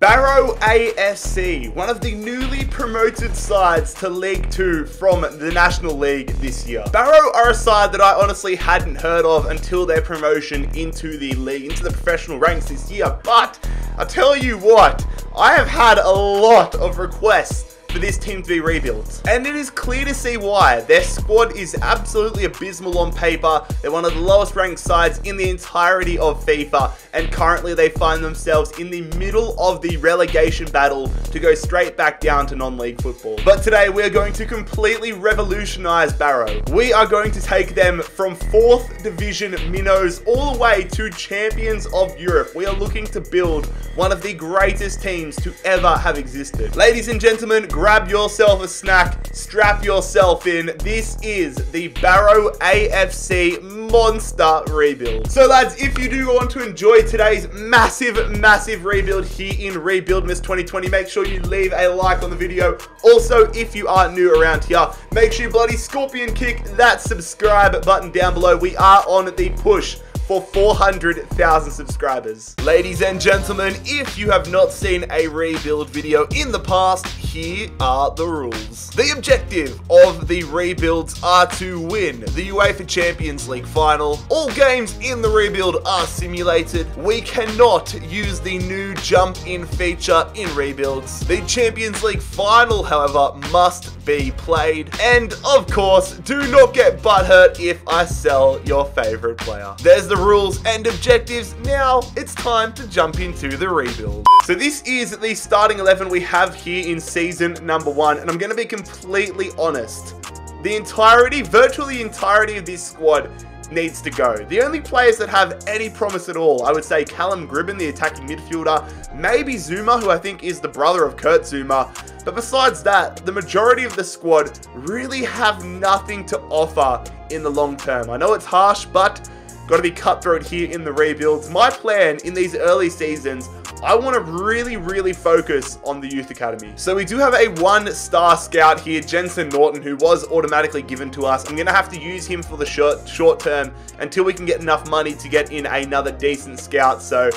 Barrow AFC, one of the newly promoted sides to League 2 from the National League this year. Barrow are a side that I honestly hadn't heard of until their promotion into the league, into the professional ranks this year. But I tell you what, I have had a lot of requests for this team to be rebuilt, and it is clear to see why. Their squad is absolutely abysmal on paper. They're one of the lowest ranked sides in the entirety of FIFA, and currently they find themselves in the middle of the relegation battle to go straight back down to non-league football. But today we're going to completely revolutionize Barrow. We are going to take them from 4th division minnows all the way to champions of Europe. We are looking to build one of the greatest teams to ever have existed. Ladies and gentlemen, grab yourself a snack, strap yourself in. This is the Barrow AFC monster rebuild. So lads, if you do want to enjoy today's massive rebuild here in Rebuildmas 2020, make sure you leave a like on the video. Also, if you are new around here, make sure you bloody scorpion kick that subscribe button down below. We are on the push for 400,000 subscribers. Ladies and gentlemen, if you have not seen a rebuild video in the past, here are the rules. The objective of the rebuilds are to win the UEFA Champions League final. All games in the rebuild are simulated. We cannot use the new jump in feature in rebuilds. The Champions League final, however, must be played. And of course, do not get butthurt if I sell your favorite player. There's the rules and objectives. Now it's time to jump into the rebuild. So this is the starting 11 we have here in season number 1, and I'm going to be completely honest. Virtually the entirety of this squad needs to go. The only players that have any promise at all, I would say Callum Gribben, the attacking midfielder, maybe Zuma, who I think is the brother of Kurt Zuma. But besides that, the majority of the squad really have nothing to offer in the long term. I know it's harsh, but got to be cutthroat here in the rebuilds. My plan in these early seasons, I want to really focus on the youth academy. So we do have a 1-star scout here, Jensen Norton, who was automatically given to us. I'm going to have to use him for the short term until we can get enough money to get in another decent scout. So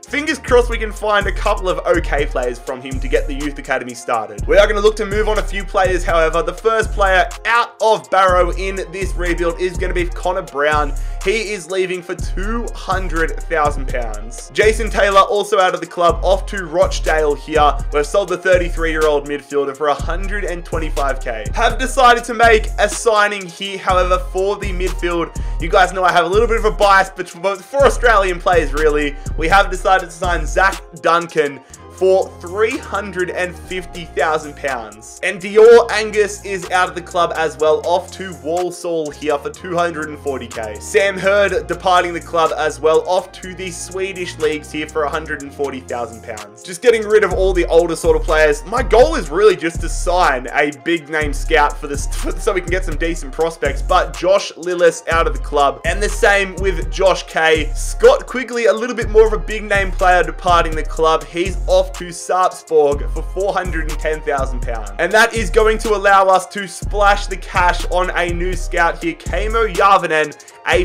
fingers crossed we can find a couple of okay players from him to get the youth academy started. We are going to look to move on a few players, however. The first player out of Barrow in this rebuild is going to be Connor Brown. He is leaving for £200,000. Jason Taylor also out of the club, off to Rochdale here. We've sold the 33-year-old midfielder for 125k. Have decided to make a signing here, however, for the midfield. You guys know I have a little bit of a bias for Australian players, really. We have decided to sign Zach Duncan for £350,000. And Dior Angus is out of the club as well, off to Walsall here for 240k. Sam Hurd departing the club as well, off to the Swedish leagues here for £140,000. Just getting rid of all the older sort of players. My goal is really just to sign a big name scout for this, so we can get some decent prospects. But Josh Lillis out of the club, and the same with Josh Kay. Scott Quigley, a little bit more of a big name player, departing the club. He's off to Sarpsborg for £410,000. And that is going to allow us to splash the cash on a new scout here, Kamo Järvinen, a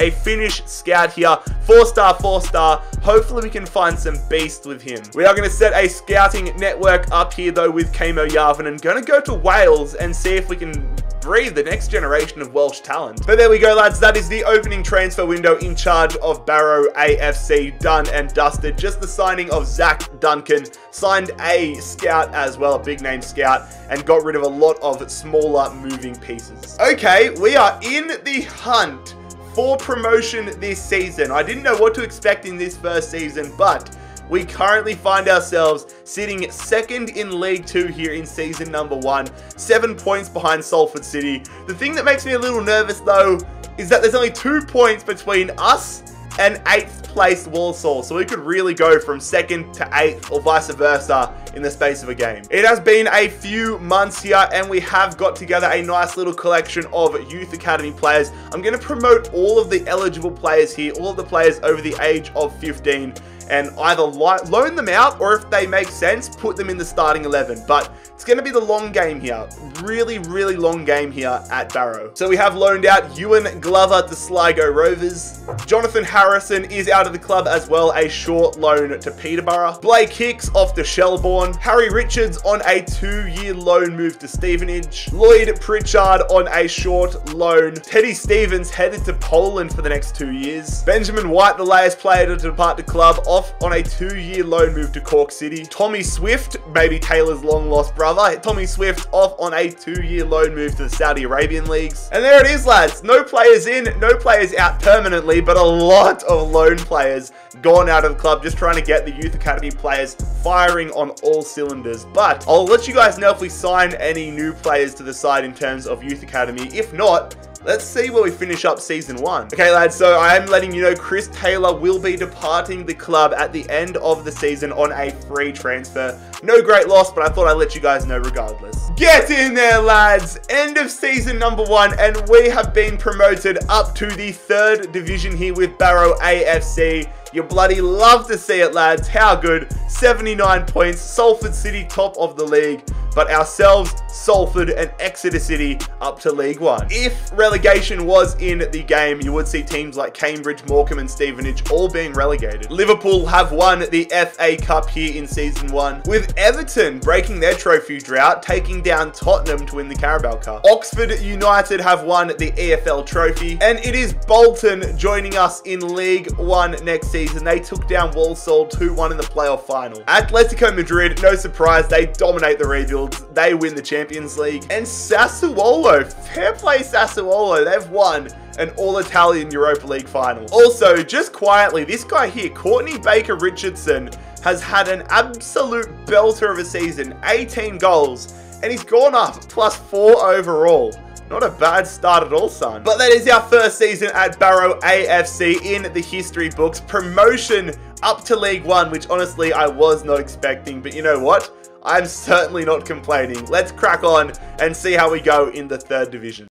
Finnish scout here. 4-star. Hopefully we can find some beast with him. We are going to set a scouting network up here though with Kamo Järvinen. Going to go to Wales and see if we can breed the next generation of Welsh talent. But there we go, lads. That is the opening transfer window in charge of Barrow AFC done and dusted. Just the signing of Zach Duncan, signed a scout as well, a big name scout, and got rid of a lot of smaller moving pieces. Okay, we are in the hunt for promotion this season. I didn't know what to expect in this first season, but we currently find ourselves sitting second in League 2 here in season number 1, 7 points behind Salford City. The thing that makes me a little nervous though is that there's only 2 points between us and 8th place Walsall, so we could really go from 2nd to 8th or vice versa in the space of a game. It has been a few months here and we have got together a nice little collection of youth academy players. I'm going to promote all of the eligible players here, all of the players over the age of 15, and either loan them out or if they make sense, put them in the starting 11. But It's going to be the long game here. Really, really long game here at Barrow. So we have loaned out Ewan Glover to Sligo Rovers. Jonathan Harrison is out of the club as well, a short loan to Peterborough. Blake Hicks off to Shelbourne. Harry Richards on a 2-year loan move to Stevenage. Lloyd Pritchard on a short loan. Teddy Stevens headed to Poland for the next 2 years. Benjamin White, the latest player to depart the club, off on a 2-year loan move to Cork City. Tommy Swift, maybe Taylor's long-lost brother. Tommy Swift off on a 2-year loan move to the Saudi Arabian leagues. And there it is, lads. No players in, no players out permanently, but a lot of loan players gone out of the club, just trying to get the youth academy players firing on all cylinders. But I'll let you guys know if we sign any new players to the side in terms of youth academy. If not, let's see where we finish up season 1. Okay, lads, so I am letting you know Chris Taylor will be departing the club at the end of the season on a free transfer. No great loss, but I thought I'd let you guys know regardless. Get in there, lads. End of season number 1, and we have been promoted up to the 3rd division here with Barrow AFC. You bloody love to see it, lads. How good. 79 points. Salford City top of the league. But ourselves, Salford and Exeter City up to League 1. If relegation was in the game, you would see teams like Cambridge, Morecambe and Stevenage all being relegated. Liverpool have won the FA Cup here in Season 1, with Everton breaking their trophy drought, taking down Tottenham to win the Carabao Cup. Oxford United have won the EFL Trophy, and it is Bolton joining us in League 1 next season. They took down Walsall 2-1 in the playoff final. Atletico Madrid, no surprise, they dominate the rebuild. They win the Champions League. And Sassuolo, fair play Sassuolo, they've won an all-Italian Europa League final. Also, just quietly, this guy here, Courtney Baker-Richardson, has had an absolute belter of a season, 18 goals, and he's gone up +4 overall. Not a bad start at all, son. But that is our first season at Barrow AFC in the history books. Promotion up to League 1, which honestly I was not expecting, but you know what? I'm certainly not complaining. Let's crack on and see how we go in the 3rd division.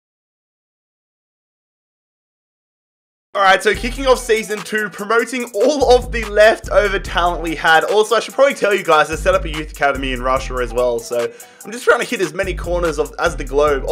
Alright, so kicking off Season 2, promoting all of the leftover talent we had. Also, I should probably tell you guys, I set up a youth academy in Russia as well, so I'm just trying to hit as many corners of the globe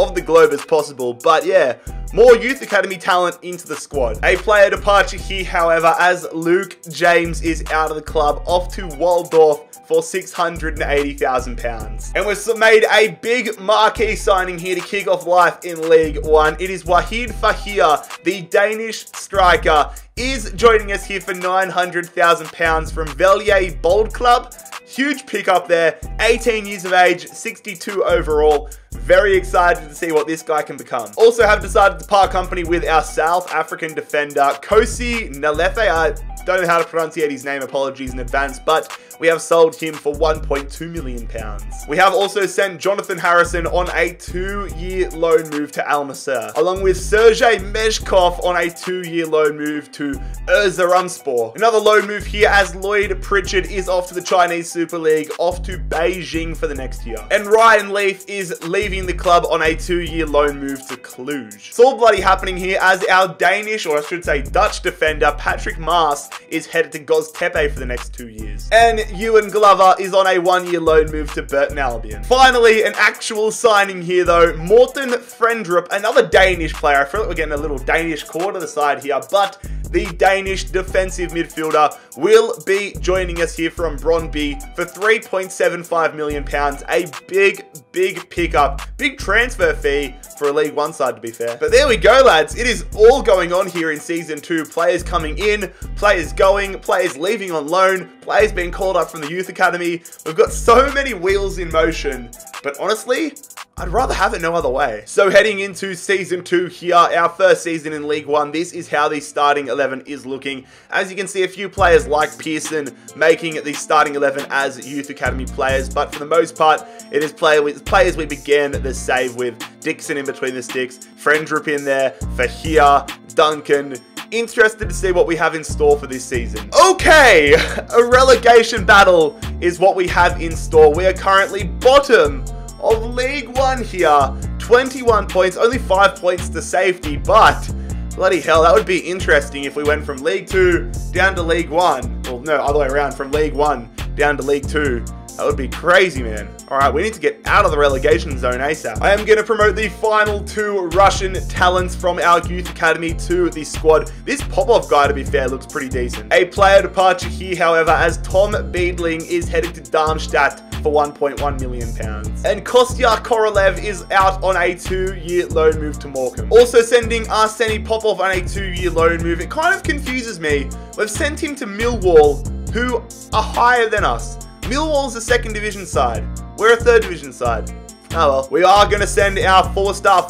as possible. But yeah, more youth academy talent into the squad. A player departure here, however, as Luke James is out of the club, off to Waldorf for £680,000. And we've made a big marquee signing here to kick off life in League 1. It is Wahid Fahir, the Danish striker, is joining us here for £900,000 from Velier Bold Club. Huge pickup there, 18 years of age, 62 overall. Very excited to see what this guy can become. Also have decided to part company with our South African defender, Kosi Nalefe. I don't know how to pronunciate his name, apologies in advance, but we have sold him for £1.2 million. We have also sent Jonathan Harrison on a 2-year loan move to Al Nassr, along with Sergei Meshkov on a 2-year loan move to Erzurumspor. Another loan move here as Lloyd Pritchard is off to the Chinese Super League, off to Beijing for the next year. And Ryan Leaf is leaving the club on a 2-year loan move to Cluj. It's all bloody happening here as our Danish, or I should say Dutch defender, Patrick Maas, is headed to Göztepe for the next 2 years. And Ewan Glover is on a 1-year loan move to Burton Albion. Finally, an actual signing here though, Morten Frendrup, another Danish player. I feel like we're getting a little Danish core to the side here, but the Danish defensive midfielder will be joining us here from Brøndby for £3.75 million. A big pickup, big transfer fee for a League 1 side, to be fair. But there we go, lads. It is all going on here in Season 2. Players coming in, players going, players leaving on loan, players being called up from the youth academy. We've got so many wheels in motion, but honestly, I'd rather have it no other way. So heading into Season 2 here, our first season in League 1, this is how the starting 11 is looking. As you can see, a few players like Pearson making the starting 11 as youth academy players, but for the most part, it is players we began the save with. Dixon in between the sticks, Frendrup in there, Fahir, Duncan. Interested to see what we have in store for this season. Okay, a relegation battle is what we have in store. We are currently bottom of League 1 here, 21 points, only 5 points to safety, but bloody hell, that would be interesting if we went from League 2 down to League 1. Well, no, other way around, from League 1 down to League 2. That would be crazy, man. All right, we need to get out of the relegation zone ASAP. I am going to promote the final 2 Russian talents from our youth academy to the squad. This Popov guy, to be fair, looks pretty decent. A player departure here, however, as Tom Beedling is headed to Darmstadt for £1.1 million. And Kostya Korolev is out on a 2-year loan move to Morecambe. Also sending Arseny Popov on a 2-year loan move. It kind of confuses me. We've sent him to Millwall, who are higher than us. Millwall's a 2nd division side. We're a 3rd division side. Oh well. We are going to send our 4-star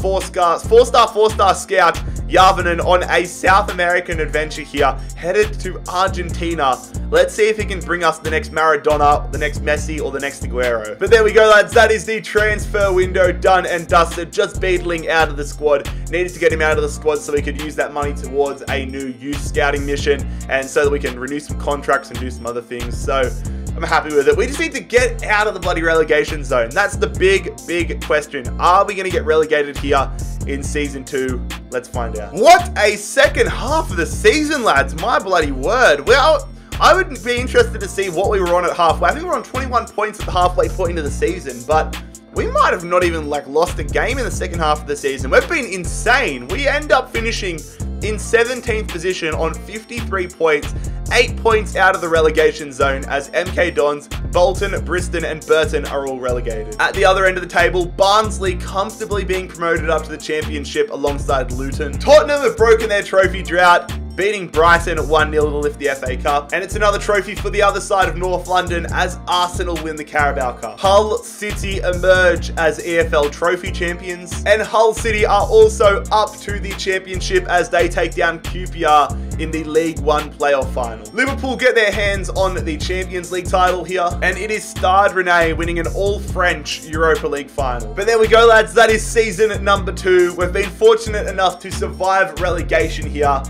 scout, Yarvinen, on a South American adventure here, headed to Argentina. Let's see if he can bring us the next Maradona, the next Messi, or the next Aguero. But there we go, lads. That is the transfer window done and dusted. Just Beedling out of the squad. Needed to get him out of the squad so we could use that money towards a new youth scouting mission, and so that we can renew some contracts and do some other things. So I'm happy with it. We just need to get out of the bloody relegation zone. That's the big question. Are we going to get relegated here in Season 2? Let's find out. What a second half of the season, lads. My bloody word. Well, I would be interested to see what we were on at halfway. I think we were on 21 points at the halfway point of the season, but we might have not even lost a game in the second half of the season. We've been insane. We end up finishing in 17th position on 53 points, 8 points out of the relegation zone, as MK Dons, Bolton, Briston and Burton are all relegated. At the other end of the table, Barnsley comfortably being promoted up to the championship alongside Luton. Tottenham have broken their trophy drought, beating Brighton 1-0 to lift the FA Cup. And it's another trophy for the other side of North London as Arsenal win the Carabao Cup. Hull City emerge as EFL trophy champions. And Hull City are also up to the championship as they take down QPR in the League One playoff final. Liverpool get their hands on the Champions League title here. And it is Stade Rennais winning an all-French Europa League final. But there we go, lads. That is season number 2. We've been fortunate enough to survive relegation here.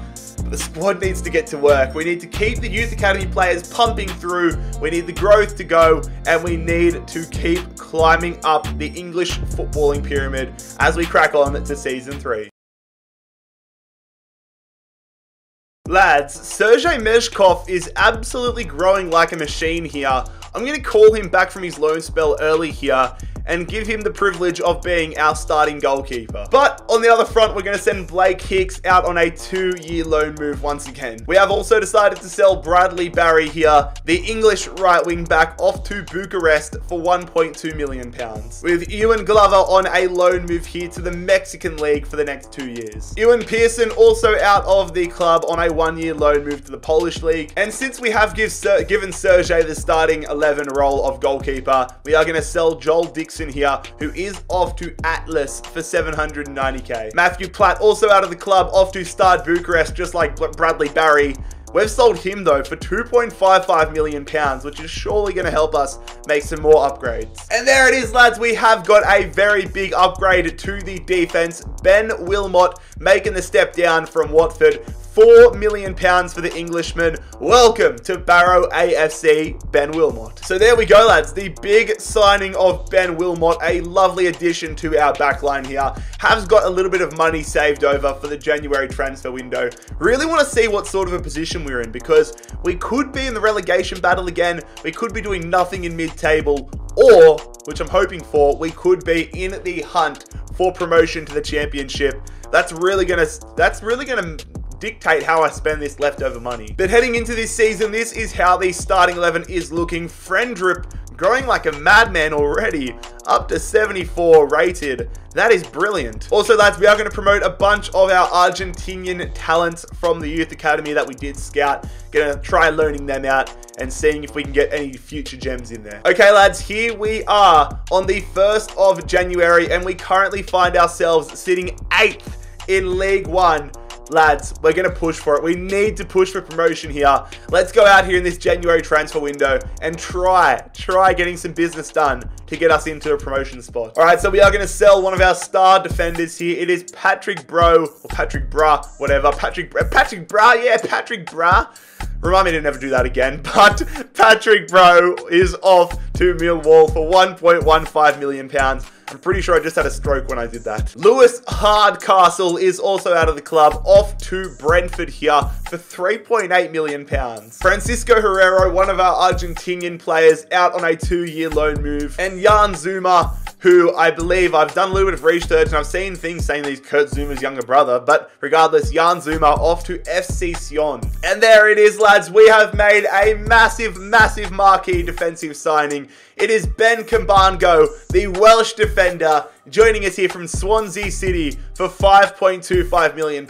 The squad needs to get to work. We need to keep the youth academy players pumping through. We need the growth to go, and we need to keep climbing up the English footballing pyramid as we crack on to Season 3. Lads, Sergei Meshkov is absolutely growing like a machine here. I'm going to call him back from his loan spell early here and give him the privilege of being our starting goalkeeper. But on the other front, we're going to send Blake Hicks out on a 2-year loan move once again. We have also decided to sell Bradley Barry here, the English right wing back, off to Bucharest for £1.2 million. With Ewan Glover on a loan move here to the Mexican League for the next 2 years. Ewan Pearson also out of the club on a 1-year loan move to the Polish League. And since we have given Sergei the starting 11 role of goalkeeper, we are going to sell Joel Dixon here, who is off to Atlas for 790k. Matthew Platt also out of the club, off to Stade Bucharest, just like Bradley Barry. We've sold him though for £2.55 million, which is surely going to help us make some more upgrades. And there it is, lads. We have got a very big upgrade to the defense. Ben Wilmot making the step down from Watford. £4 million for the Englishman. Welcome to Barrow AFC, Ben Wilmot. So there we go, lads. The big signing of Ben Wilmot, a lovely addition to our backline here. Has got a little bit of money saved over for the January transfer window. Really want to see what sort of a position we're in, because we could be in the relegation battle again. We could be doing nothing in mid-table, or, which I'm hoping for, we could be in the hunt for promotion to the championship. That's really gonna dictate how I spend this leftover money. But heading into this season, this is how the starting 11 is looking. Friendrip growing like a madman already, up to 74 rated. That is brilliant. Also, lads, we are going to promote a bunch of our Argentinian talents from the youth academy that we did scout. Going to try loaning them out and seeing if we can get any future gems in there. Okay, lads, here we are on the 1st of January, and we currently find ourselves sitting 8th in League One. Lads, we're going to push for it. We need to push for promotion here. Let's go out here in this January transfer window and try getting some business done to get us into a promotion spot. All right, so we are going to sell one of our star defenders here. It is Patrick Bro, or Patrick Bra, whatever. Patrick Bra, yeah, Patrick Bra. Remind me to never do that again. But Patrick Bro is off to Millwall for £1.15 million. I'm pretty sure I just had a stroke when I did that. Lewis Hardcastle is also out of the club, off to Brentford here for £3.8 million. Francisco Herrero, one of our Argentinian players, out on a 2-year loan move. And Jan Zuma, who I believe I've done a little bit of research and I've seen things saying that he's Kurt Zuma's younger brother, but regardless, Jan Zuma off to FC Sion. And there it is, lads. We have made a massive marquee defensive signing. It is Ben Cabango, the Welsh defender, joining us here from Swansea City for £5.25 million.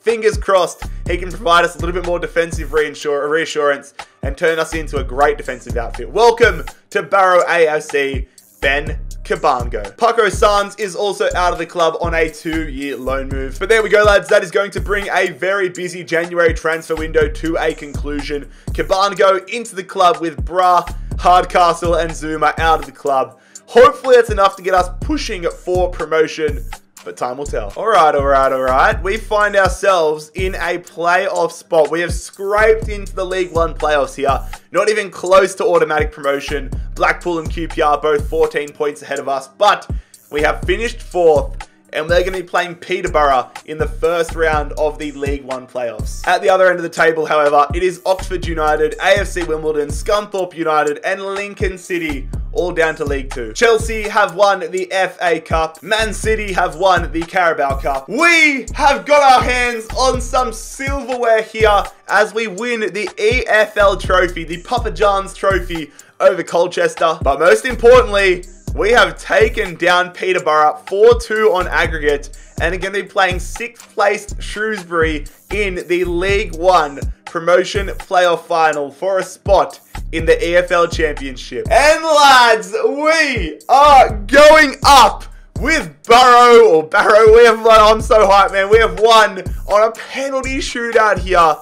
Fingers crossed he can provide us a little bit more defensive reassurance and turn us into a great defensive outfit. Welcome to Barrow AFC, Ben Cabango. Paco Sanz is also out of the club on a 2-year loan move. But there we go, lads. That is going to bring a very busy January transfer window to a conclusion. Cabango into the club with Bra, Hardcastle and Zuma out of the club. Hopefully that's enough to get us pushing for promotion, but time will tell. All right. We find ourselves in a playoff spot. We have scraped into the League One playoffs here. Not even close to automatic promotion. Blackpool and QPR both 14 points ahead of us, but we have finished 4th. And they're going to be playing Peterborough in the first round of the League One playoffs. At the other end of the table, however, it is Oxford United, AFC Wimbledon, Scunthorpe United, and Lincoln City, all down to League 2. Chelsea have won the FA Cup. Man City have won the Carabao Cup. We have got our hands on some silverware here as we win the EFL Trophy, the Papa John's Trophy over Colchester. But most importantly, we have taken down Peterborough 4-2 on aggregate and are going to be playing 6th placed Shrewsbury in the League One promotion playoff final for a spot in the EFL Championship. And lads, we are going up with Barrow. We have won. I'm so hyped, man. We have won on a penalty shootout here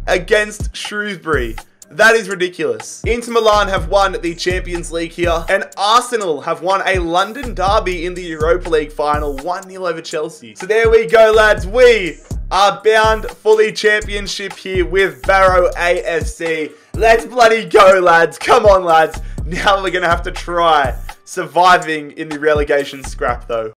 against Shrewsbury. That is ridiculous. Inter Milan have won the Champions League here, and Arsenal have won a London derby in the Europa League final, 1-0 over Chelsea. So there we go, lads. We are bound for the championship here with Barrow AFC. Let's bloody go, lads. Come on, lads. Now we're going to have to try surviving in the relegation scrap, though.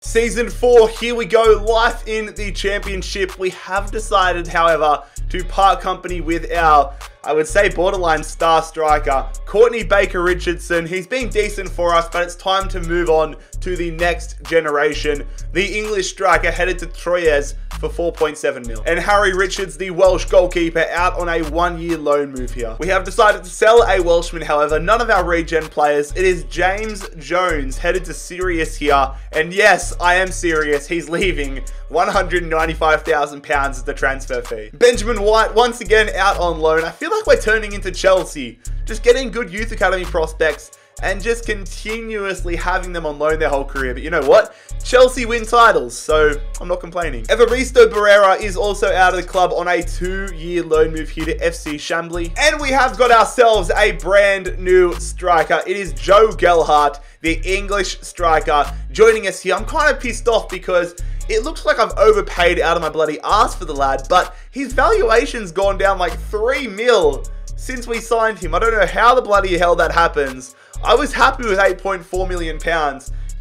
Season 4, here we go, life in the championship. We have decided, however, to part company with our, I would say, borderline star striker, Courtney Baker-Richardson. He's been decent for us, but it's time to move on to the next generation. The English striker headed to Troyes for 4.7 mil. And Harry Richards, the Welsh goalkeeper, out on a 1-year loan move here. We have decided to sell a Welshman, however, none of our regen players. It is James Jones, headed to Sirius here. And yes, I am serious. He's leaving. £195,000 is the transfer fee. Benjamin White, once again, out on loan. I feel like we're turning into Chelsea. Just getting good youth academy prospects and just continuously having them on loan their whole career. But you know what? Chelsea win titles, so I'm not complaining. Evaristo Barrera is also out of the club on a 2-year loan move here to FC Chambly. And we have got ourselves a brand new striker. It is Joe Gelhardt, the English striker, joining us here. I'm kind of pissed off because it looks like I've overpaid out of my bloody ass for the lad, but his valuation's gone down like 3 mil since we signed him. I don't know how the bloody hell that happens. I was happy with £8.4 million.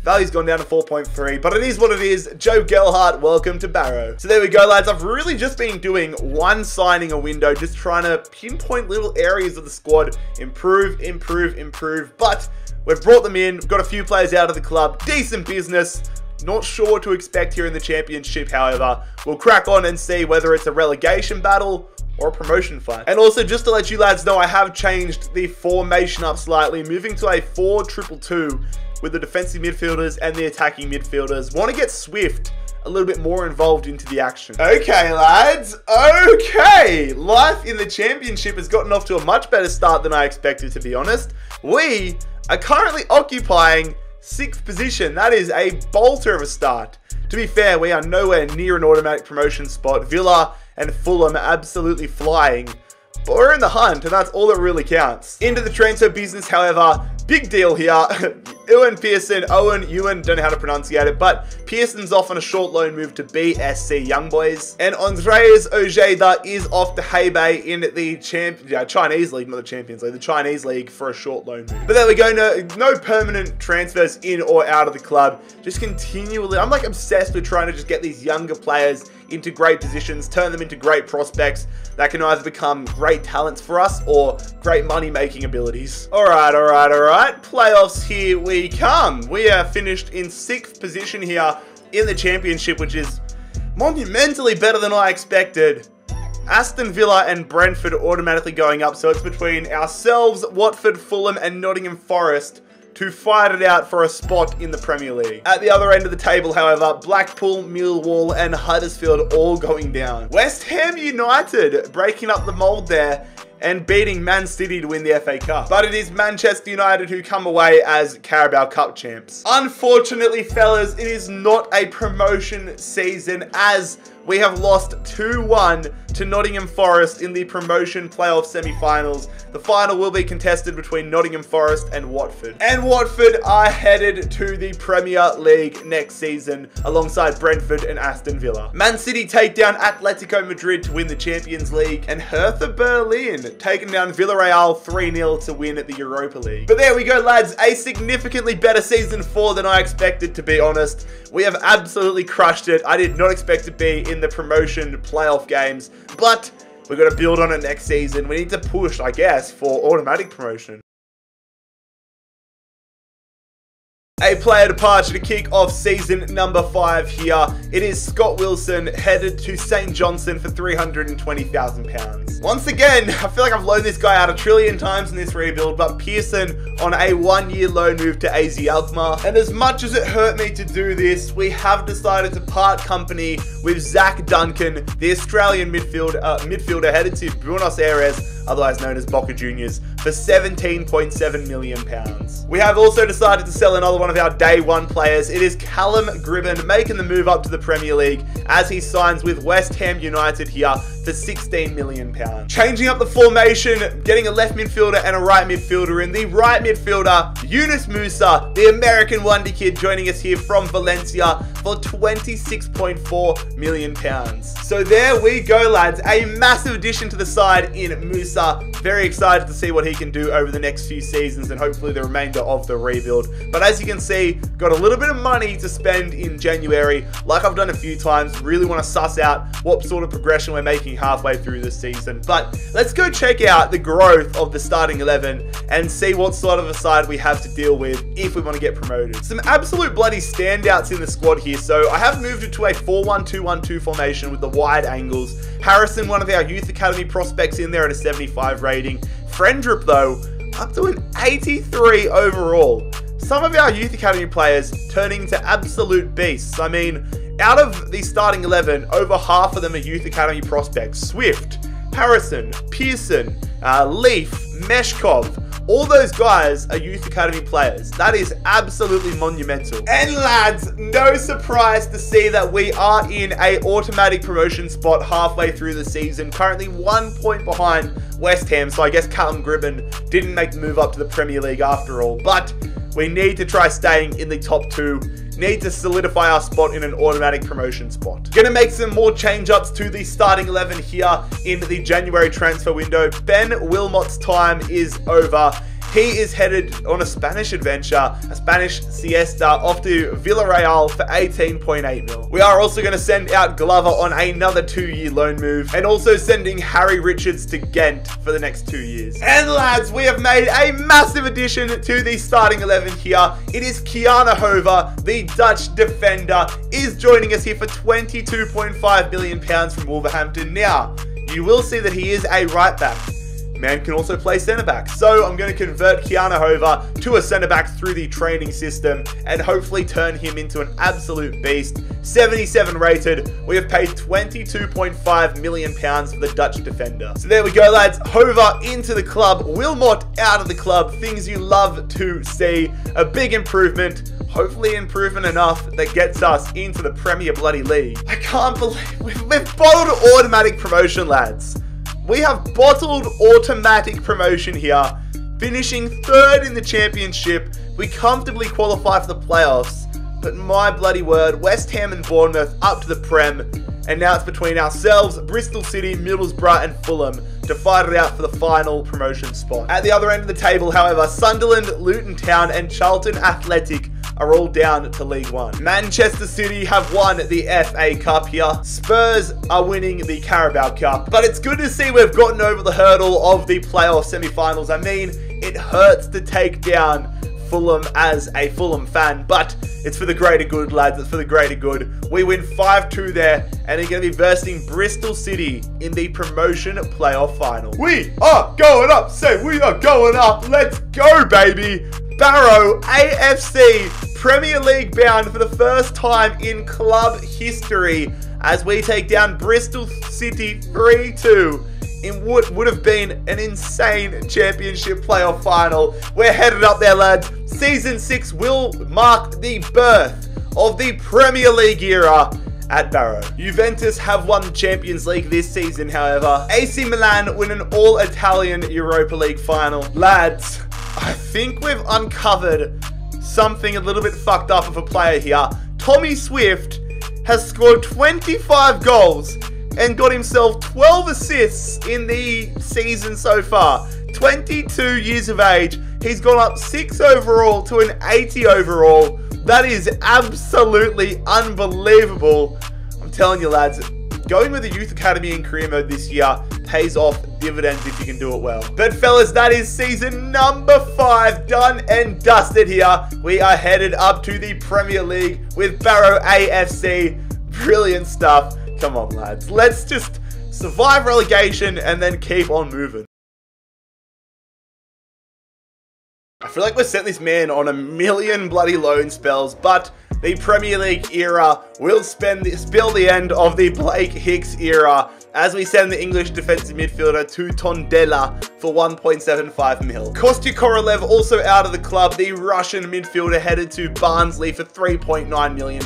Value's gone down to 4.3, but it is what it is. Joe Gelhardt, welcome to Barrow. So there we go, lads. I've really just been doing one signing a window, just trying to pinpoint little areas of the squad, improve, but we've brought them in, got a few players out of the club, decent business. Not sure what to expect here in the championship, however. We'll crack on and see whether it's a relegation battle or a promotion fight. And also, just to let you lads know, I have changed the formation up slightly, moving to a 4-2-2 with the defensive midfielders and the attacking midfielders. Want to get Swift a little bit more involved into the action. Okay, lads. Okay. Life in the championship has gotten off to a much better start than I expected, to be honest. We are currently occupying 6th position. That is a bolter of a start. To be fair, we are nowhere near an automatic promotion spot. Villa and Fulham absolutely flying. But we're in the hunt, and that's all that really counts. Into the transfer business, however, big deal here. Ewan Pearson, Ewan, don't know how to pronunciate it, but Pearson's off on a short loan move to BSC Young Boys. And Andreas Ojeda is off to Hebei in the Chinese League, not the Champions League, the Chinese League for a short loan move. But there we go, no permanent transfers in or out of the club. Just continually, I'm like obsessed with trying to just get these younger players into great positions, turn them into great prospects that can either become great talents for us or great money-making abilities. All right. Playoffs, here we come. We are finished in 6th position here in the championship, which is monumentally better than I expected. Aston Villa and Brentford automatically going up, so it's between ourselves, Watford, Fulham, and Nottingham Forest to fight it out for a spot in the Premier League. At the other end of the table, however, Blackpool, Millwall, and Huddersfield all going down. West Ham United breaking up the mould there and beating Man City to win the FA Cup. But it is Manchester United who come away as Carabao Cup champs. Unfortunately, fellas, it is not a promotion season as we have lost 2-1 to Nottingham Forest in the promotion playoff semi-finals. The final will be contested between Nottingham Forest and Watford. And Watford are headed to the Premier League next season alongside Brentford and Aston Villa. Man City take down Atletico Madrid to win the Champions League, and Hertha Berlin taking down Villarreal 3-0 to win the Europa League. But there we go, lads. A significantly better season 4 than I expected, to be honest. We have absolutely crushed it. I did not expect to be in the promotion playoff games, but we're going to build on it next season. We need to push, I guess, for automatic promotion. A player departure to kick off season number 5 here. It is Scott Wilson headed to St. Johnstone for £320,000. Once again, I feel like I've loaned this guy out a trillion times in this rebuild, but Pearson on a 1-year loan move to AZ Alkmaar. And as much as it hurt me to do this, we have decided to part company with Zach Duncan, the Australian midfielder headed to Buenos Aires, otherwise known as Boca Juniors, for £17.7 million. We have also decided to sell another one of our day 1 players. It is Callum Gribben making the move up to the Premier League as he signs with West Ham United here for £16 million. Changing up the formation, getting a left midfielder and a right midfielder in. The right midfielder, Yunus Musa, the American wonder kid, joining us here from Valencia for £26.4 million. So there we go, lads. A massive addition to the side in Musa. Very excited to see what he can do over the next few seasons and hopefully the remainder of the rebuild. But as you can see, got a little bit of money to spend in January, like I've done a few times. Really want to suss out what sort of progression we're making halfway through this season. But let's go check out the growth of the starting 11 and see what sort of a side we have to deal with if we want to get promoted. Some absolute bloody standouts in the squad here. So I have moved it to a 4-1-2-1-2 formation with the wide angles. Harrison, one of our youth academy prospects, in there at a 75 rating. Frendrup, though, up to an 83 overall. Some of our youth academy players turning into absolute beasts. I mean, out of the starting 11, over half of them are youth academy prospects. Swift, Harrison, Pearson, Leaf, Meshkov. All those guys are youth academy players. That is absolutely monumental. And lads, no surprise to see that we are in a automatic promotion spot halfway through the season. Currently 1 point behind West Ham, so I guess Callum Gribben didn't make the move up to the Premier League after all. But we need to try staying in the top 2. Need to solidify our spot in an automatic promotion spot. Gonna make some more change-ups to the starting 11 here in the January transfer window. Ben Wilmot's time is over. He is headed on a Spanish adventure, a Spanish siesta, off to Villarreal for 18.8 mil. We are also going to send out Glover on another 2-year loan move, and also sending Harry Richards to Ghent for the next 2 years. And lads, we have made a massive addition to the starting 11 here. It is Kiana Hover, the Dutch defender, is joining us here for £22.5 million from Wolverhampton. Now, you will see that he is a right back. Man can also play centre back. So I'm going to convert Kiana Hover to a centre back through the training system and hopefully turn him into an absolute beast. 77 rated. We have paid £22.5 million for the Dutch defender. So there we go, lads. Hover into the club. Wilmot out of the club. Things you love to see. A big improvement. Hopefully improvement enough that gets us into the Premier Bloody League. I can't believe we've bottled automatic promotion, lads. We have bottled automatic promotion here, finishing 3rd in the championship, we comfortably qualify for the playoffs. But my bloody word, West Ham and Bournemouth up to the Prem, and now it's between ourselves, Bristol City, Middlesbrough and Fulham to fight it out for the final promotion spot. At the other end of the table, however, Sunderland, Luton Town and Charlton Athletic are all down to League One. Manchester City have won the FA Cup here. Spurs are winning the Carabao Cup. But it's good to see we've gotten over the hurdle of the playoff semi-finals. I mean, it hurts to take down Fulham as a Fulham fan, but it's for the greater good, lads. It's for the greater good. We win 5-2 there, and are going to be versing Bristol City in the promotion playoff final. We are going up. Say we are going up. Let's go, baby. Barrow AFC Premier League bound for the first time in club history as we take down Bristol City 3-2. in what would have been an insane championship playoff final. We're headed up there, lads. Season 6 will mark the birth of the Premier League era at Barrow. Juventus have won the Champions League this season, however. AC Milan win an all-Italian Europa League final. Lads, I think we've uncovered something a little bit fucked up of a player here. Tommy Swift has scored 25 goals and got himself 12 assists in the season so far. 22 years of age. He's gone up 6 overall to an 80 overall. That is absolutely unbelievable. I'm telling you, lads, going with the Youth Academy in career mode this year pays off dividends if you can do it well. But fellas, that is season number 5 done and dusted here. We are headed up to the Premier League with Barrow AFC. Brilliant stuff. Come on, lads. Let's just survive relegation and then keep on moving. I feel like we're setting this man on a million bloody loan spells, but the Premier League era will spell the end of the Blake Hicks era as we send the English defensive midfielder to Tondela for 1.75 mil. Kostya Korolev also out of the club. The Russian midfielder headed to Barnsley for £3.9 million.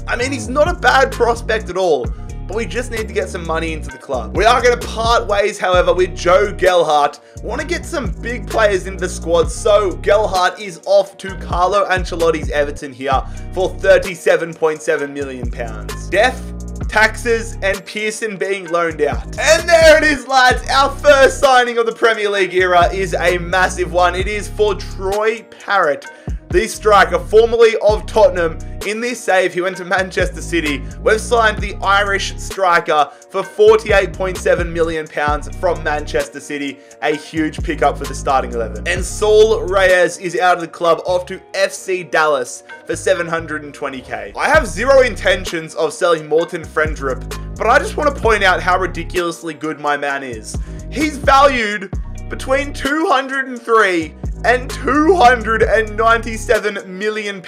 I mean, he's not a bad prospect at all, but we just need to get some money into the club. We are going to part ways, however, with Joe Gelhardt. Want to get some big players into the squad, so Gelhardt is off to Carlo Ancelotti's Everton here for £37.7 million. Death, taxes, and Pearson being loaned out. And there it is, lads. Our first signing of the Premier League era is a massive one. It is for Troy Parrott, the striker formerly of Tottenham. In this save, he went to Manchester City. We've signed the Irish striker for £48.7 million from Manchester City. A huge pickup for the starting 11. And Saul Reyes is out of the club, off to FC Dallas for $720k. I have zero intentions of selling Morten Frendrup, but I just want to point out how ridiculously good my man is. He's valued between 203 and £297 million.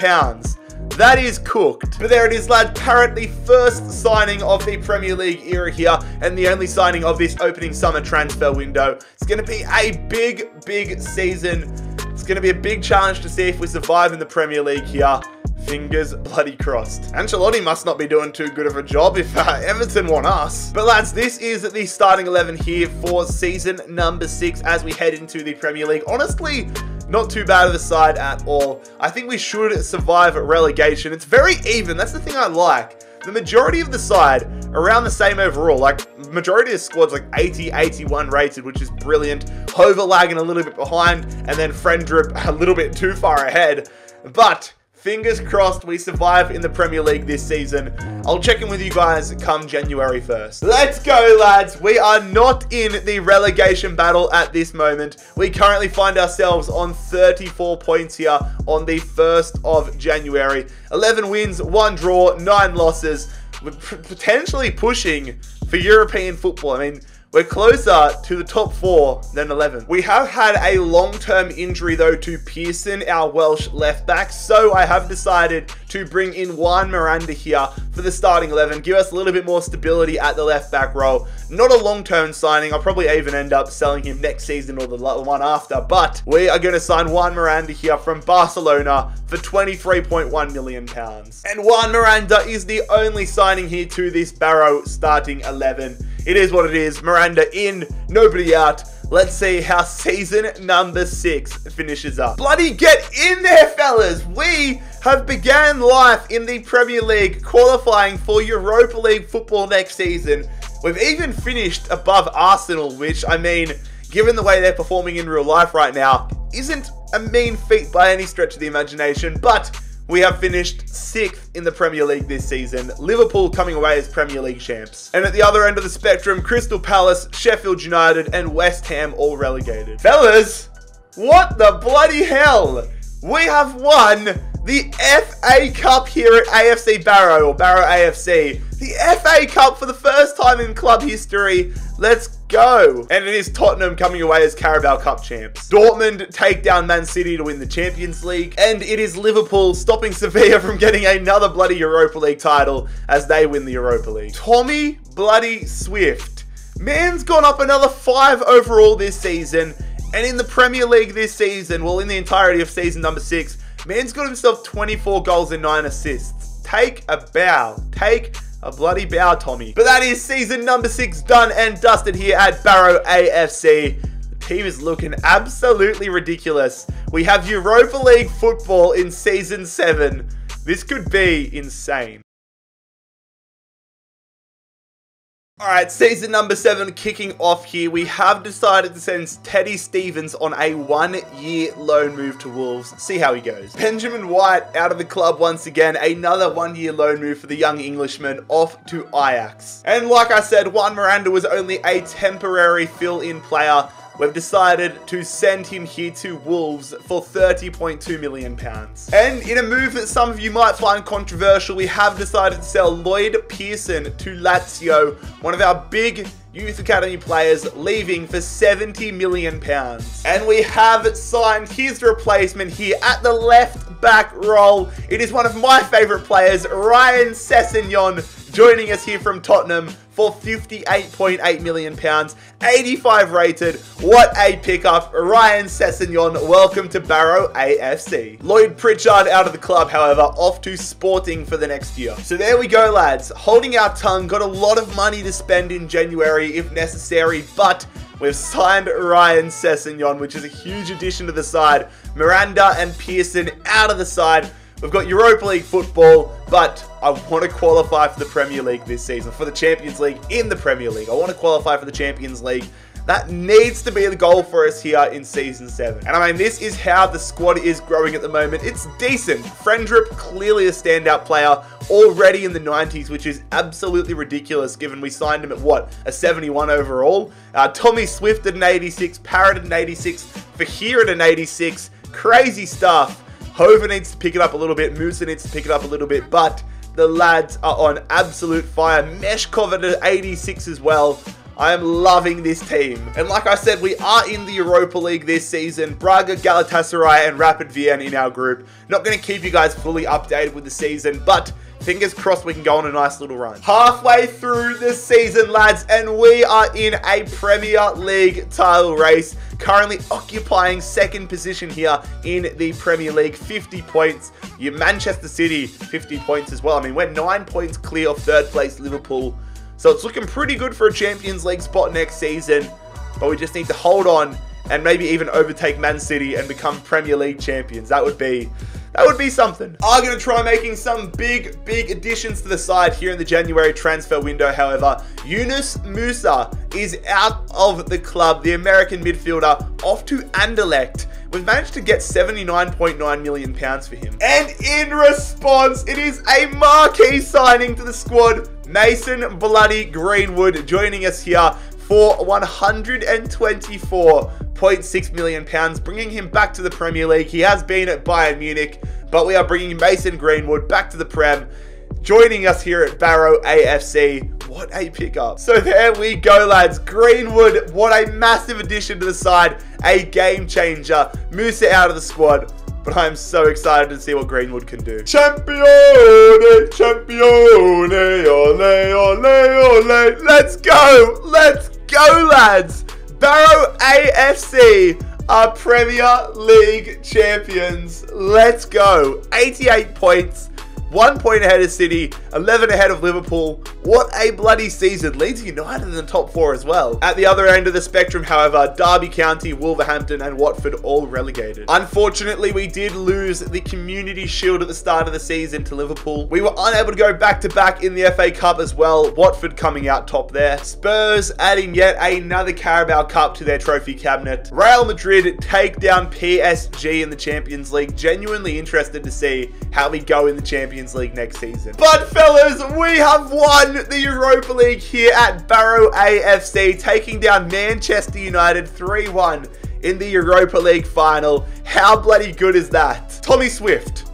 That is cooked. But there it is, lad. Parrott, the first signing of the Premier League era here, and the only signing of this opening summer transfer window. It's going to be a big season. It's going to be a big challenge to see if we survive in the Premier League here. Fingers bloody crossed. Ancelotti must not be doing too good of a job if Everton want us. But lads, this is the starting 11 here for season number 6 as we head into the Premier League. Honestly, not too bad of a side at all. I think we should survive relegation. It's very even. That's the thing I like. The majority of the side around the same overall. Like, majority of the squad's like 80, 81 rated, which is brilliant. Hover lagging a little bit behind, and then Frendrup a little bit too far ahead. But fingers crossed we survive in the Premier League this season. I'll check in with you guys come January 1st. Let's go, lads. We are not in the relegation battle at this moment. We currently find ourselves on 34 points here on the 1st of January. 11 wins, 1 draw, 9 losses. We're potentially pushing for European football. I mean, we're closer to the top 4 than 11. We have had a long-term injury, though, to Pearson, our Welsh left-back. So I have decided to bring in Juan Miranda here for the starting 11. Give us a little bit more stability at the left-back role. Not a long-term signing. I'll probably even end up selling him next season or the one after. But we are going to sign Juan Miranda here from Barcelona for £23.1 million. And Juan Miranda is the only signing here to this Barrow starting 11. It is what it is. Miranda in, nobody out. let's see how season number 6 finishes up. Bloody get in there, fellas. We have began life in the Premier League, qualifying for Europa League football next season. We've even finished above Arsenal, which, I mean, given the way they're performing in real life right now, isn't a mean feat by any stretch of the imagination, but we have finished 6th in the Premier League this season. Liverpool coming away as Premier League champs. And at the other end of the spectrum, Crystal Palace, Sheffield United, and West Ham all relegated. Fellas, what the bloody hell? We have won the FA Cup here at AFC Barrow, or Barrow AFC. The FA Cup for the first time in club history. Let's go. And it is Tottenham coming away as Carabao Cup champs. Dortmund take down Man City to win the Champions League. And it is Liverpool stopping Sevilla from getting another bloody Europa League title as they win the Europa League. Tommy bloody Swift. Man's gone up another 5 overall this season. And in the Premier League this season, well, in the entirety of season number 6, man's got himself 24 goals and 9 assists. Take a bow. Take a bloody bow, Tommy. But that is season number 6 done and dusted here at Barrow AFC. The team is looking absolutely ridiculous. We have Europa League football in season 7. This could be insane. Alright, season number 7 kicking off here. We have decided to send Teddy Stevens on a 1-year loan move to Wolves. See how he goes. Benjamin White out of the club once again. Another 1-year loan move for the young Englishman off to Ajax. And like I said, Juan Miranda was only a temporary fill-in player. We've decided to send him here to Wolves for £30.2 million. And in a move that some of you might find controversial, we have decided to sell Lloyd Pearson to Lazio, one of our big youth academy players, leaving for £70 million. And we have signed his replacement here at the left back role. It is one of my favourite players, Ryan Sessegnon, joining us here from Tottenham for £58.8 million, 85 rated. What a pickup. Ryan Sessegnon, welcome to Barrow AFC. Lloyd Pritchard out of the club, however, off to Sporting for the next year. So there we go, lads. Holding our tongue, got a lot of money to spend in January if necessary, but we've signed Ryan Sessegnon, which is a huge addition to the side. Miranda and Pearson out of the side. We've got Europa League football, but I want to qualify for the Premier League this season, for the Champions League in the Premier League. I want to qualify for the Champions League. That needs to be the goal for us here in Season 7. And I mean, this is how the squad is growing at the moment. It's decent. Friendrip, clearly a standout player, already in the 90s, which is absolutely ridiculous given we signed him at, what, a 71 overall? Tommy Swift at an 86, Parrott at an 86, Fahir at an 86. Crazy stuff. Hover needs to pick it up a little bit. Musa needs to pick it up a little bit. But the lads are on absolute fire. Meshkov at 86 as well. I am loving this team. And like I said, we are in the Europa League this season. Braga, Galatasaray, and Rapid Vienna in our group. Not going to keep you guys fully updated with the season, but fingers crossed we can go on a nice little run. Halfway through the season, lads, and we are in a Premier League title race. Currently occupying 2nd position here in the Premier League, 50 points. Your Manchester City, 50 points as well. I mean, we're 9 points clear of 3rd place Liverpool. So it's looking pretty good for a Champions League spot next season. But we just need to hold on and maybe even overtake Man City and become Premier League champions. That would be something. I'm going to try making some big additions to the side here in the January transfer window. However, Yunus Musa is out of the club. The American midfielder off to Anderlecht. We've managed to get £79.9 million for him. And in response, it is a marquee signing to the squad. Mason bloody Greenwood joining us here for £124.6 million, bringing him back to the Premier League. He has been at Bayern Munich, but we are bringing Mason Greenwood back to the Prem, joining us here at Barrow AFC. What a pickup. So there we go, lads. Greenwood, what a massive addition to the side. A game changer. Musa out of the squad. But I'm so excited to see what Greenwood can do. Champione, champione, ole, ole, ole. Let's go. Let's go, lads. Barrow AFC are Premier League champions. Let's go. 88 points. 1 point ahead of City, 11 ahead of Liverpool. What a bloody season. Leeds United in the top 4 as well. At the other end of the spectrum, however, Derby County, Wolverhampton and Watford all relegated. Unfortunately, we did lose the Community Shield at the start of the season to Liverpool. We were unable to go back-to-back in the FA Cup as well. Watford coming out top there. Spurs adding yet another Carabao Cup to their trophy cabinet. Real Madrid take down PSG in the Champions League. Genuinely interested to see how we go in the Champions League next season. But fellas, we have won the Europa League here at Barrow AFC, taking down Manchester United 3-1 in the Europa League final. How bloody good is that? Tommy Swift,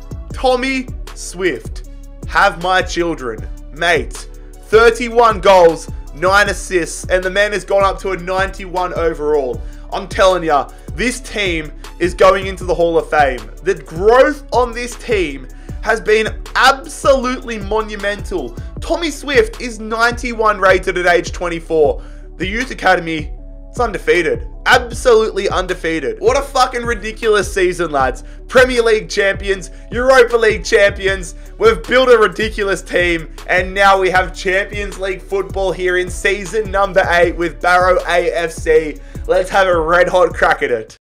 have my children, mate. 31 goals, 9 assists, and the man has gone up to a 91 overall. I'm telling ya, this team is going into the Hall of Fame. The growth on this team has been absolutely monumental. Tommy Swift is 91 rated at age 24. The Youth Academy, it's undefeated. Absolutely undefeated. What a fucking ridiculous season, lads. Premier League champions, Europa League champions. We've built a ridiculous team, and now we have Champions League football here in season number 8 with Barrow AFC. Let's have a red hot crack at it.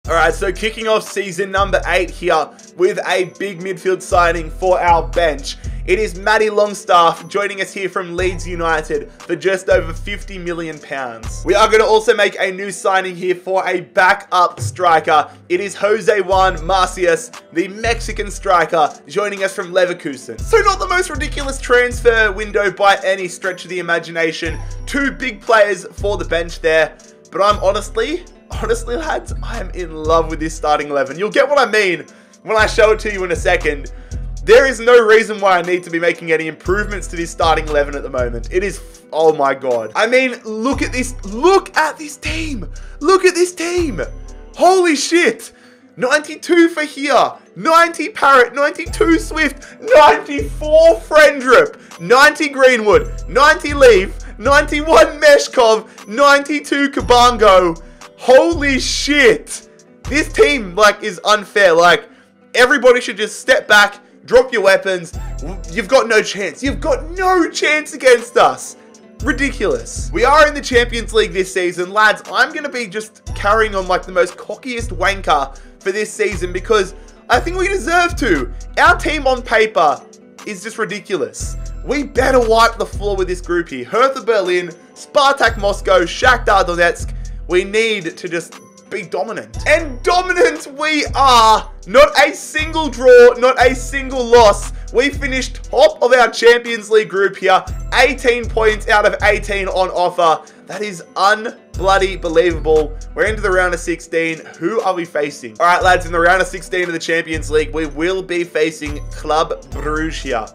Alright, so kicking off season number 8 here with a big midfield signing for our bench. It is Matty Longstaff joining us here from Leeds United for just over £50 million. We are going to also make a new signing here for a backup striker. It is Jose Juan Marcias, the Mexican striker, joining us from Leverkusen. So not the most ridiculous transfer window by any stretch of the imagination. 2 big players for the bench there. But I'm honestly, lads, I am in love with this starting 11. You'll get what I mean when I show it to you in a second. There is no reason why I need to be making any improvements to this starting 11 at the moment. It is, oh my god. I mean, look at this team. Look at this team. Holy shit. 92 for here. 90 Parrott, 92 Swift, 94 Friendrip, 90 Greenwood, 90 Leaf, 91 Meshkov, 92 Kabango. Holy shit. This team, is unfair. Everybody should just step back, drop your weapons. You've got no chance. You've got no chance against us. Ridiculous. We are in the Champions League this season. Lads, I'm going to be just carrying on the most cockiest wanker for this season because I think we deserve to. Our team on paper is just ridiculous. We better wipe the floor with this group here. Hertha Berlin, Spartak Moscow, Shakhtar Donetsk. We need to just be dominant. And dominant we are. Not a single draw, not a single loss. We finished top of our Champions League group here. 18 points out of 18 on offer. That is unbloody believable. We're into the round of 16. Who are we facing? All right, lads, in the round of 16 of the Champions League, we will be facing Club Brugge here.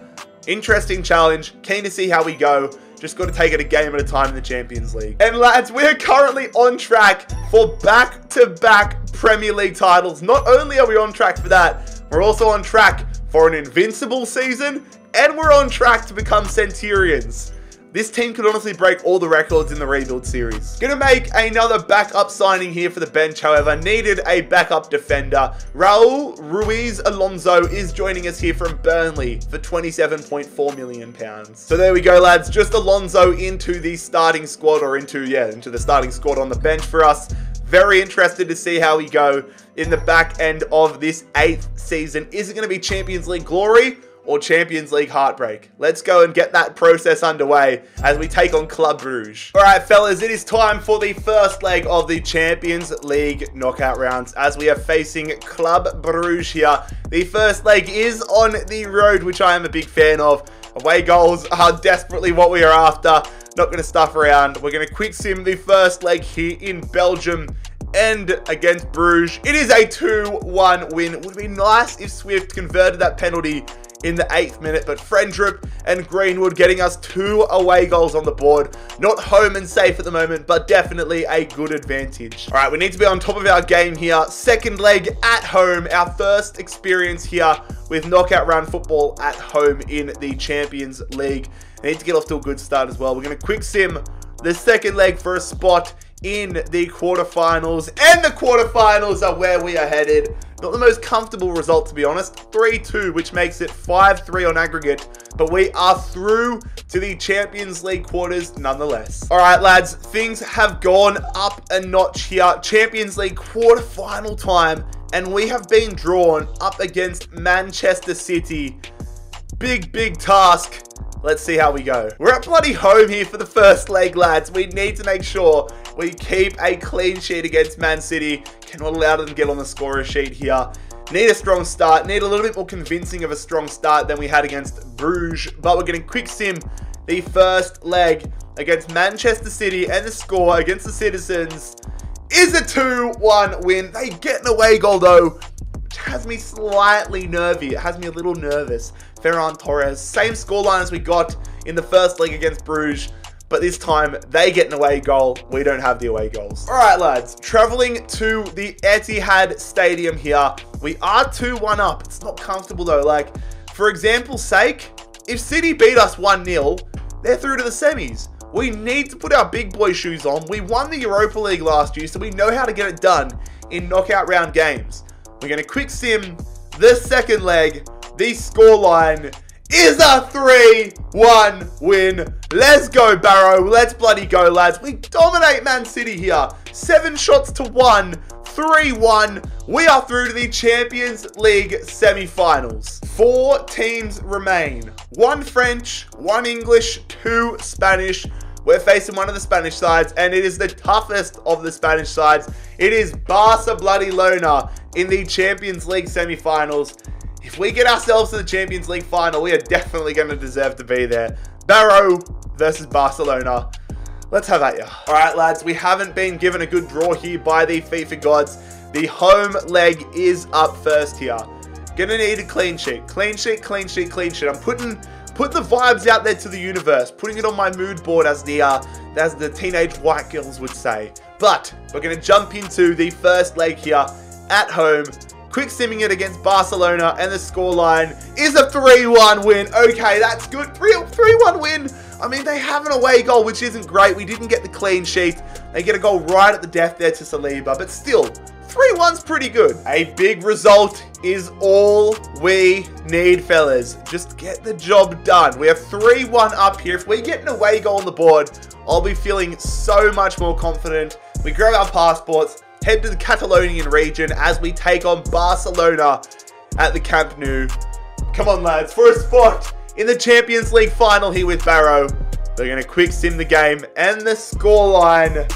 Interesting challenge. Keen to see how we go. Just got to take it a game at a time in the Champions League. And lads, we're currently on track for back-to-back Premier League titles. Not only are we on track for that, we're also on track for an invincible season, and we're on track to become Centurions. This team could honestly break all the records in the rebuild series. Gonna make another backup signing here for the bench, however. Needed a backup defender. Raul Ruiz Alonso is joining us here from Burnley for £27.4 million. So there we go, lads. Just Alonso into the starting squad, or into the starting squad on the bench for us. Very interested to see how we go in the back end of this 8th season. Is it going to be Champions League glory or Champions League heartbreak? Let's go and get that process underway as we take on Club Brugge. All right, fellas, it is time for the first leg of the Champions League knockout rounds as we are facing Club Brugge here. The first leg is on the road, which I am a big fan of. Away goals are desperately what we are after. Not going to stuff around. We're going to quick sim the first leg here in Belgium and against Bruges. It is a 2-1 win. Would be nice if Swift converted that penalty in the 8th minute, but Friendrip and Greenwood getting us 2 away goals on the board. Not home and safe at the moment, but definitely a good advantage. All right, we need to be on top of our game here. Second leg at home, our first experience here with knockout round football at home in the Champions League. I need to get off to a good start as well. We're going to quick sim the second leg for a spot in the quarterfinals, and the quarterfinals are where we are headed. Not the most comfortable result, to be honest. 3-2, which makes it 5-3 on aggregate. But we are through to the Champions League quarters nonetheless. All right, lads, things have gone up a notch here. Champions League quarter-final time, and we have been drawn up against Manchester City. Big task. Let's see how we go. We're at bloody home here for the first leg, lads. We need to make sure we keep a clean sheet against Man City. Cannot allow them to get on the scorer sheet here. Need a strong start. Need a little bit more convincing of a strong start than we had against Bruges. But we're going to quick sim the first leg against Manchester City. And the score against the Citizens is a 2-1 win. They get an away goal, though, which has me slightly nervy. It has me a little nervous. Ferran Torres, same scoreline as we got in the first leg against Bruges, but this time they get an away goal. We don't have the away goals. All right, lads, traveling to the Etihad Stadium here. We are 2-1 up. It's not comfortable though. Like, for example's sake, if City beat us 1-0, they're through to the semis. We need to put our big boy shoes on. We won the Europa League last year, so we know how to get it done in knockout round games. We're going to quick sim the second leg. The scoreline is a 3-1 win. Let's go, Barrow. Let's bloody go, lads. We dominate Man City here. 7 shots to 1. 3-1. We are through to the Champions League semi-finals. 4 teams remain. 1 French, 1 English, 2 Spanish. We're facing one of the Spanish sides, and it is the toughest of the Spanish sides. It is Barcelona in the Champions League semi-finals. If we get ourselves to the Champions League final, we are definitely going to deserve to be there. Barrow versus Barcelona. Let's have at ya. All right, lads, we haven't been given a good draw here by the FIFA gods. The home leg is up first here. Gonna need a clean sheet. Clean sheet, clean sheet, clean sheet. I'm putting the vibes out there to the universe. Putting it on my mood board, as the teenage white girls would say. But we're going to jump into the first leg here at home. Quick simming it against Barcelona, and the scoreline is a 3-1 win. Okay, that's good. 3-1 win. I mean, they have an away goal, which isn't great. We didn't get the clean sheet. They get a goal right at the death there to Saliba, but still, 3-1's pretty good. A big result is all we need, fellas. Just get the job done. We have 3-1 up here. If we get an away goal on the board, I'll be feeling so much more confident. We grab our passports, head to the Catalonian region as we take on Barcelona at the Camp Nou. Come on, lads, for a spot in the Champions League final here with Barrow. They're going to quick sim the game, and the scoreline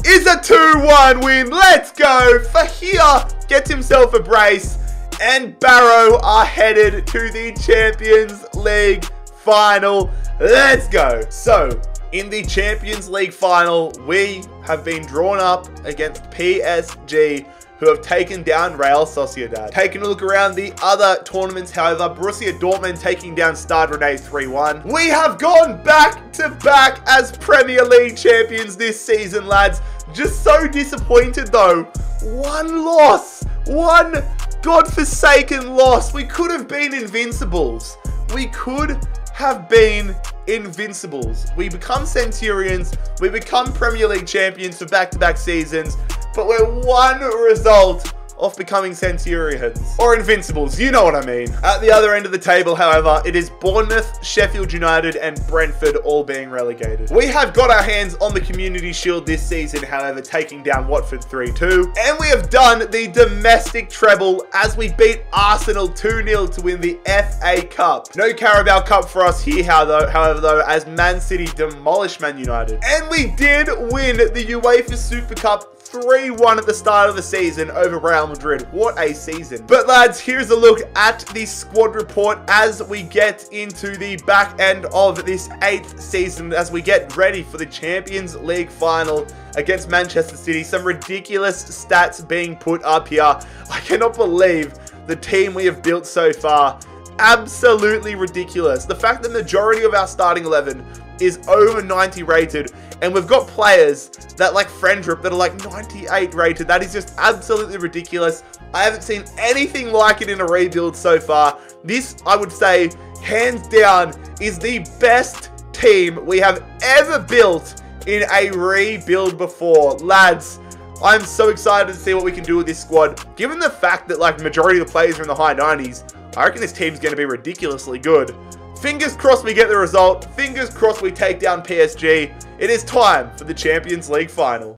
is a 2-1 win. Let's go. Fahir gets himself a brace, and Barrow are headed to the Champions League final. Let's go. So, in the Champions League final, we have been drawn up against PSG, who have taken down Real Sociedad. Taking a look around the other tournaments, however, Borussia Dortmund taking down Stade Rennais 3-1. We have gone back to back as Premier League champions this season, lads. Just so disappointed though. One loss. One godforsaken loss. We could have been invincibles. We could have been invincibles. We become Centurions. We become Premier League champions for back-to-back seasons. But we're one result off becoming Centurions. Or Invincibles, you know what I mean. At the other end of the table, however, it is Bournemouth, Sheffield United, and Brentford all being relegated. We have got our hands on the Community Shield this season, however, taking down Watford 3-2. And we have done the domestic treble as we beat Arsenal 2-0 to win the FA Cup. No Carabao Cup for us here, however, though, as Man City demolished Man United. And we did win the UEFA Super Cup 3-1 at the start of the season over Real Madrid. What a season. But lads, here's a look at the squad report as we get into the back end of this 8th season, as we get ready for the Champions League final against Manchester City. Some ridiculous stats being put up here. I cannot believe the team we have built so far. Absolutely ridiculous. The fact that the majority of our starting 11 is over 90 rated, and we've got players that like Friendrip that are like 98 rated. That is just absolutely ridiculous. I haven't seen anything like it in a rebuild so far. This, I would say, hands down, is the best team we have ever built in a rebuild before. Lads, I'm so excited to see what we can do with this squad. Given the fact that like majority of the players are in the high 90s, I reckon this team's going to be ridiculously good. Fingers crossed we get the result. Fingers crossed we take down PSG. It is time for the Champions League final.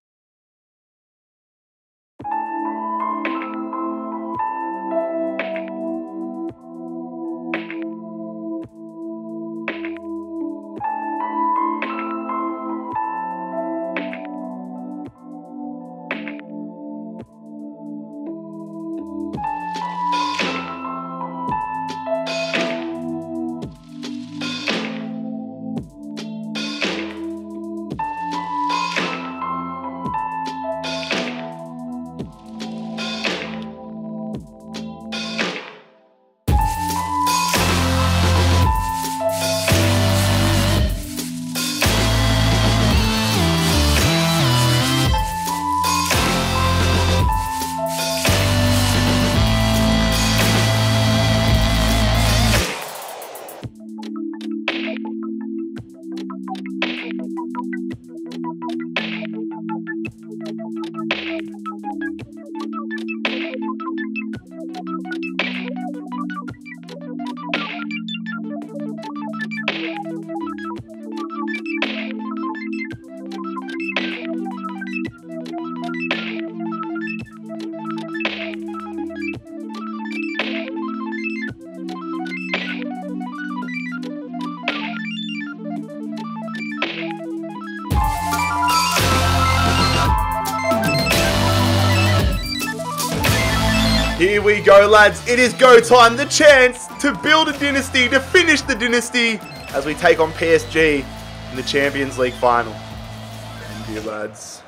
Here we go, lads. It is go time. The chance to build a dynasty, to finish the dynasty as we take on PSG in the Champions League final. And here, lads.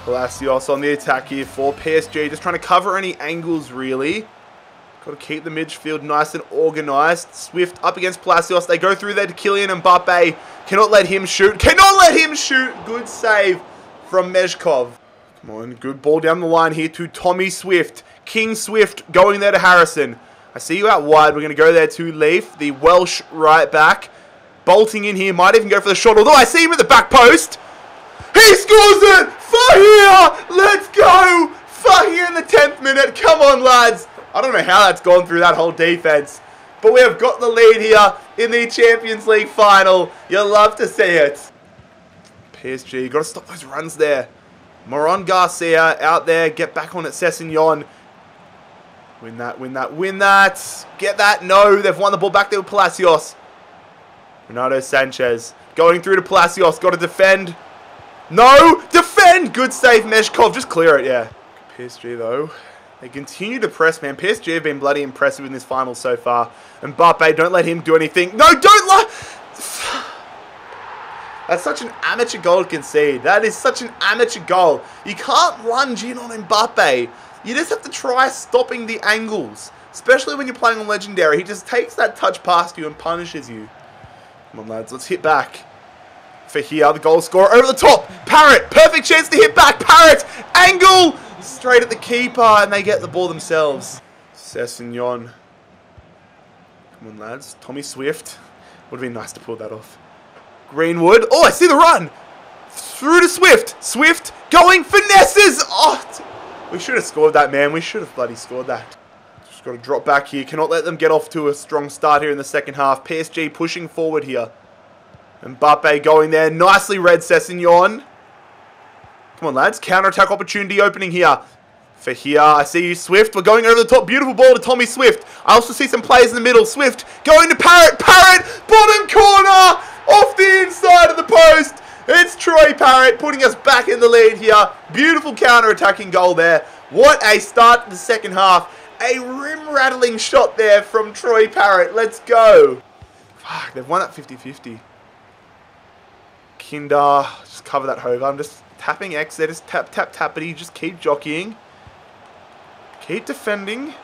Palacios on the attack here for PSG. Just trying to cover any angles, really. Got to keep the midfield nice and organised. Swift up against Palacios. They go through there to Kylian Mbappe. Cannot let him shoot. Cannot let him shoot. Good save from Mezhkov. Come on, good ball down the line here to Tommy Swift. King Swift going there to Harrison. I see you out wide. We're going to go there to Leaf, the Welsh right back. Bolting in here. Might even go for the shot. Although I see him at the back post. He scores it! Fahir! Let's go! Fahir in the 10th minute. Come on, lads. I don't know how that's gone through that whole defense. But we have got the lead here in the Champions League final. You'll love to see it. PSG, got to stop those runs there. Moron Garcia out there. Get back on it, Sessegnon. Win that, win that, win that. Get that. No, they've won the ball back there with Palacios. Renato Sanchez going through to Palacios. Got to defend. No, defend. Good save, Mezhkov. Just clear it, yeah. PSG, though. They continue to press, man. PSG have been bloody impressive in this final so far. Mbappe, don't let him do anything. No, don't let... That's such an amateur goal to concede. That is such an amateur goal. You can't lunge in on Mbappe. You just have to try stopping the angles. Especially when you're playing on Legendary. He just takes that touch past you and punishes you. Come on, lads. Let's hit back. For here, the goal scorer over the top. Parrott. Perfect chance to hit back. Parrott. Angle. Straight at the keeper. And they get the ball themselves. Sessegnon. Come on, lads. Tommy Swift. Would have been nice to pull that off. Greenwood. Oh, I see the run. Through to Swift. Swift going. Finesses. Oh, we should have scored that, man. We should have bloody scored that. Just got to drop back here. Cannot let them get off to a strong start here in the second half. PSG pushing forward here. Mbappe going there. Nicely read, Sessegnon. Come on, lads. Counter-attack opportunity opening here. For here, I see you, Swift. We're going over the top. Beautiful ball to Tommy Swift. I also see some players in the middle. Swift going to Parrott. Parrott. Bottom corner. Off the inside of the post. It's Troy Parrott putting us back in the lead here. Beautiful counter-attacking goal there. What a start to the second half. A rim-rattling shot there from Troy Parrott. Let's go. Fuck, they've won that 50-50. Kinder, just cover that Hova. I'm just tapping X there. Just tap, tap, tappity. Just keep jockeying. Keep defending.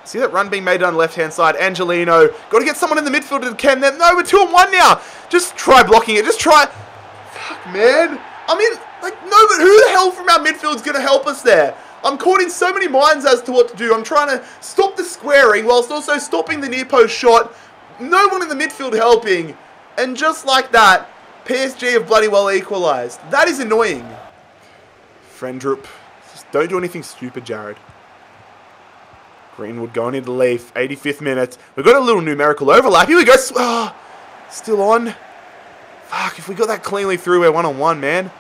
See that run being made on the left-hand side. Angelino. Got to get someone in the midfield to can them. No, we're 2-on-1 now. Just try blocking it. Just try. Fuck, man. I mean, like, no, but who the hell from our midfield is going to help us there? I'm caught in so many minds as to what to do. I'm trying to stop the squaring whilst also stopping the near-post shot. No one in the midfield helping. And just like that, PSG have bloody well equalised. That is annoying. Frendrup. Just don't do anything stupid, Jared. Greenwood going into the leaf. 85th minute. We've got a little numerical overlap. Here we go. Still on. Fuck, if we got that cleanly through, we're one-on-one, man.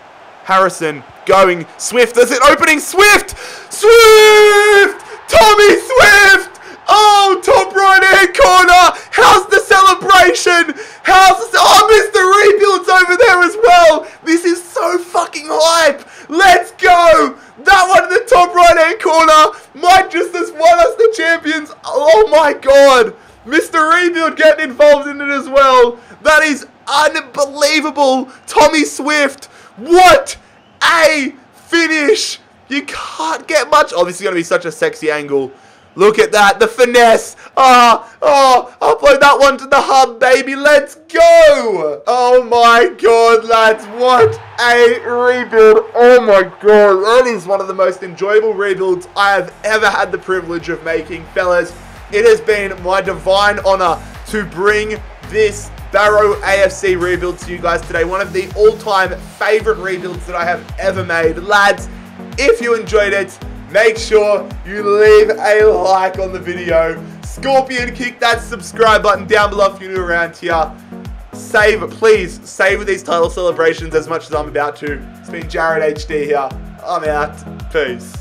Harrison going. Swift. There's an opening. Swift! Swift! Tommy Swift! Oh, top right-hand corner. How's the celebration? Mr. Rebuild's over there as well. This is so fucking hype. Let's go. That one in the top right-hand corner might just have won us the champions. Oh, my God. Mr. Rebuild getting involved in it as well. That is unbelievable. Tommy Swift. What a finish. You can't get much. Oh, this is going to be such a sexy angle. Look at that, the finesse. Upload that one to the hub, baby. Let's go. Oh my God, lads. What a rebuild. Oh my God. That is one of the most enjoyable rebuilds I have ever had the privilege of making, fellas. It has been my divine honor to bring this Barrow AFC rebuild to you guys today. One of the all-time favorite rebuilds that I have ever made. Lads, if you enjoyed it, make sure you leave a like on the video. Scorpion, kick that subscribe button down below if you're new around here. Please save these title celebrations as much as I'm about to. It's been Jared HD here. I'm out. Peace.